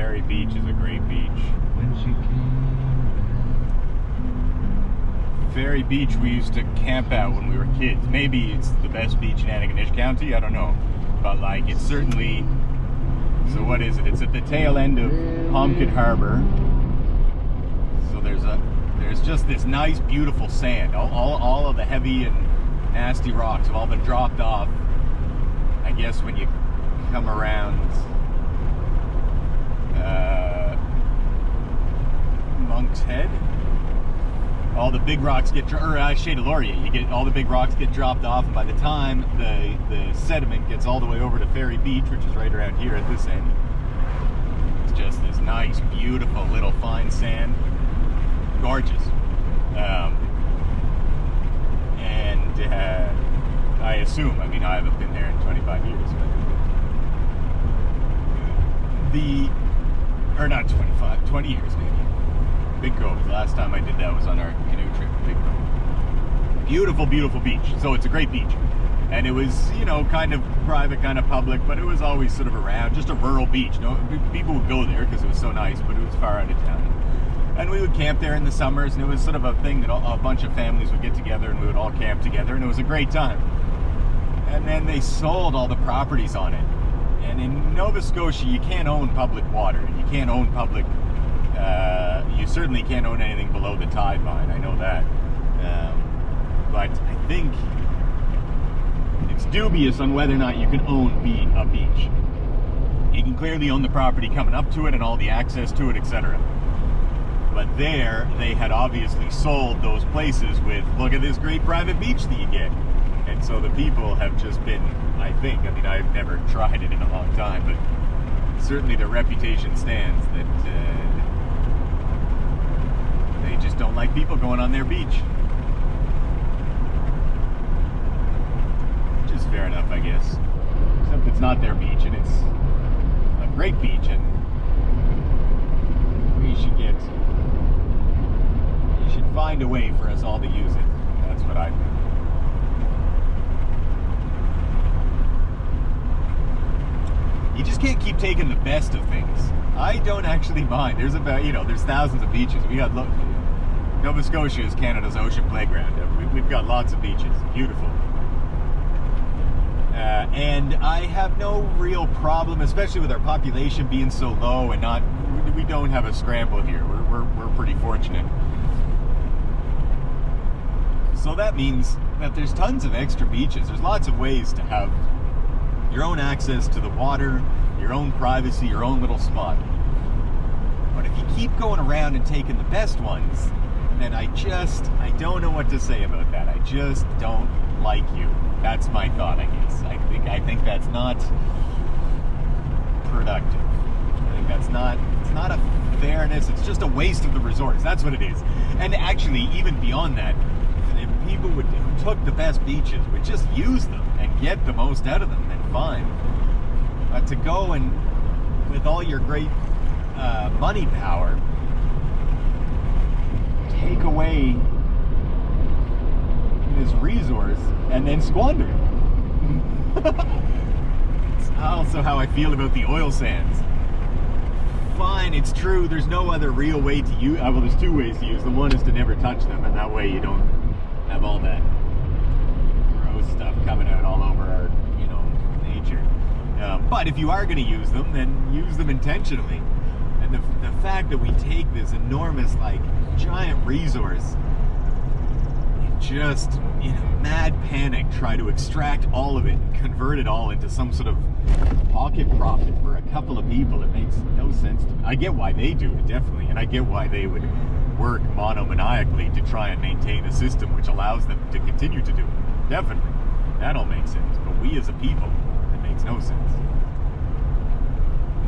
Ferry Beach is a great beach. When she came Ferry Beach we used to camp out when we were kids. Maybe it's the best beach in Antigonish County, I don't know. But like, it's certainly, so what is it? It's at the tail end of Pumpkin Harbor. So there's just this nice, beautiful sand. All of the heavy and nasty rocks have all been dropped off, I guess, when you come around Monk's Head. All the big rocks get, or Shade of Laurier, you get all the big rocks get dropped off, and by the time the sediment gets all the way over to Ferry Beach, which is right around here at this end, it's just this nice, beautiful little fine sand, gorgeous. I assume, I mean, I haven't been there in 25 years, but or not 25, 20 years maybe. Big Cove. The last time I did that was on our canoe trip. Big Cove. Beautiful, beautiful beach. So it's a great beach. And it was, you know, kind of private, kind of public, but it was always sort of around, just a rural beach. No, people would go there because it was so nice, but it was far out of town. And we would camp there in the summers, and it was sort of a thing that a bunch of families would get together and we would all camp together, and it was a great time. And then they sold all the properties on it. And in Nova Scotia, you can't own public water, and you can't own public you certainly can't own anything below the tide line, I know that. But I think it's dubious on whether or not you can own a beach. You can clearly own the property coming up to it and all the access to it, etc. But there, they had obviously sold those places with, look at this great private beach that you get. And so the people have just been, I think, I mean, I've never tried it in a long time, but certainly the reputation stands that they just don't like people going on their beach. Which is fair enough, I guess. Except it's not their beach, and it's a great beach, and we should find a way for us all to use it. That's what I think. You just can't keep taking the best of things. I don't actually mind. There's about, you know, there's thousands of beaches. We got, Nova Scotia is Canada's ocean playground. We've got lots of beaches. Beautiful. And I have no real problem, especially with our population being so low and we don't have a scramble here. We're pretty fortunate. So that means that there's tons of extra beaches. There's lots of ways to have your own access to the water, your own privacy, your own little spot. But if you keep going around and taking the best ones, then I don't know what to say about that. I just don't like you. That's my thought, I guess. I think that's not productive. I think it's not a fairness, it's just a waste of the resource. That's what it is. And actually, even beyond that, if people who took the best beaches would just use them and get the most out of them, then fine. But to go and, with all your great money power, take away this resource and then squander it. It's also how I feel about the oil sands. Fine, it's true, there's no other real way to use, well, there's two ways to use them. One is to never touch them, and that way you don't have all that gross stuff coming out all over our, you know, nature. But if you are going to use them, then use them intentionally. And the fact that we take this enormous, like, giant resource and just, in a mad panic, try to extract all of it and convert it all into some sort of pocket profit for a couple of people, it makes no sense to me. I get why they do it, definitely, and I get why they would work monomaniacally to try and maintain a system which allows them to continue to do it. Definitely. That all makes sense. But we as a people, it makes no sense.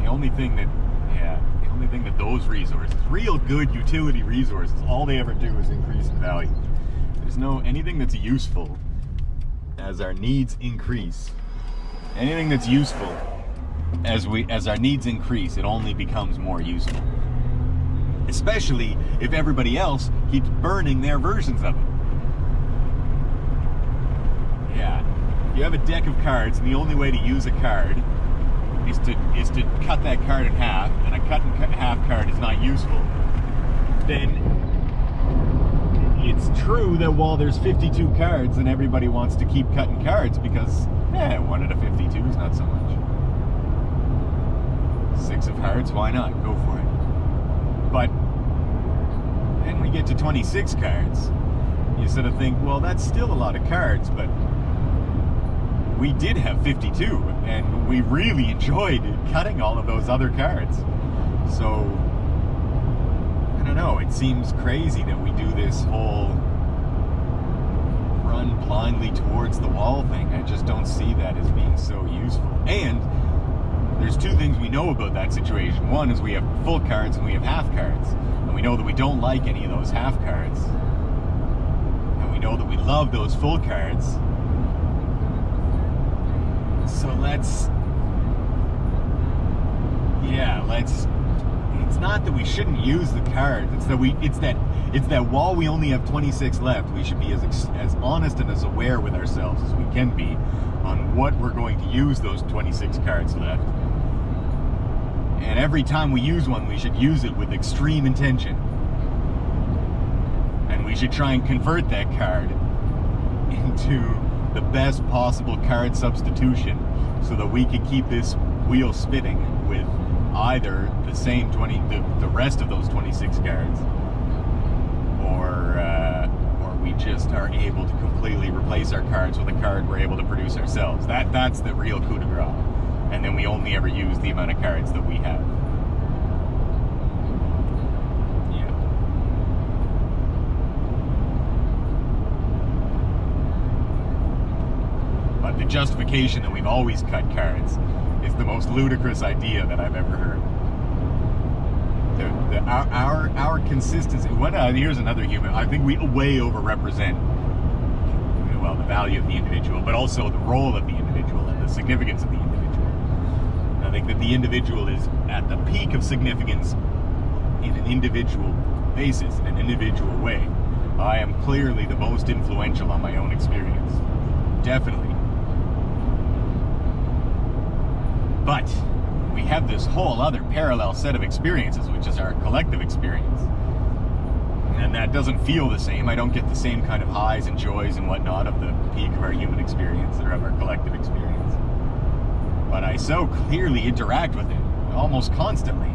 The only thing that those resources, real good utility resources, all they ever do is increase in value. There's no anything that's useful as our needs increase. Anything that's useful as our needs increase, it only becomes more useful. Especially if everybody else keeps burning their versions of it. Yeah. You have a deck of cards, and the only way to use a card is to cut that card in half, and a cut in half card is not useful, then it's true that while there's 52 cards, and everybody wants to keep cutting cards because 1 out of 52 is not so much. 6 of hearts, why not? Go for it. But then we get to 26 cards. You sort of think, well, that's still a lot of cards, but we did have 52, and we really enjoyed cutting all of those other cards. So, I don't know, it seems crazy that we do this whole run blindly towards the wall thing. I just don't see that as being so useful. And there's 2 things we know about that situation. One is we have full cards and we have half cards. And we know that we don't like any of those half cards. And we know that we love those full cards. So let's... It's not that we shouldn't use the cards. It's that while we only have 26 left, we should be as honest and as aware with ourselves as we can be on what we're going to use those 26 cards left. And every time we use one, we should use it with extreme intention. And we should try and convert that card into the best possible card substitution so that we can keep this wheel spinning with either the same the rest of those 26 cards, or we just are able to completely replace our cards with a card we're able to produce ourselves. That's the real coup de grace. And then we only ever use the amount of cards that we have. Yeah. But the justification that we've always cut cards is the most ludicrous idea that I've ever heard. Our consistency. Here's another human. I think we way overrepresent, well, the value of the individual, but also the role of the individual and the significance of the individual. I think that the individual is at the peak of significance in an individual basis, in an individual way. I am clearly the most influential on my own experience. Definitely. But we have this whole other parallel set of experiences, which is our collective experience. And that doesn't feel the same. I don't get the same kind of highs and joys and whatnot of the peak of our human experience or of our collective experience. But I so clearly interact with it almost constantly.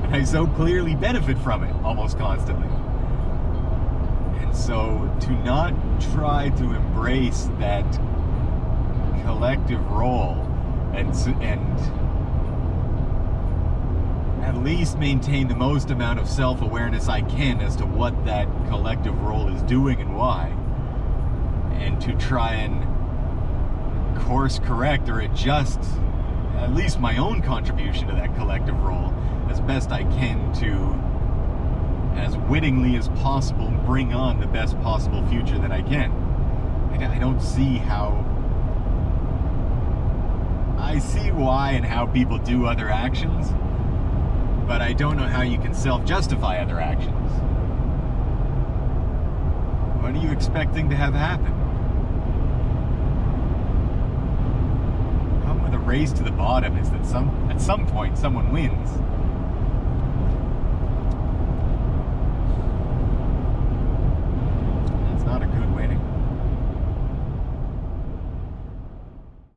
And I so clearly benefit from it almost constantly. And so to not try to embrace that collective role and at least maintain the most amount of self-awareness I can as to what that collective role is doing and why, and to try and course correct or adjust at least my own contribution to that collective role as best I can to, as wittingly as possible, bring on the best possible future that I can. I don't see how... I see why and how people do other actions, but I don't know how you can self-justify other actions. What are you expecting to have happen? The problem with a race to the bottom is that at some point someone wins.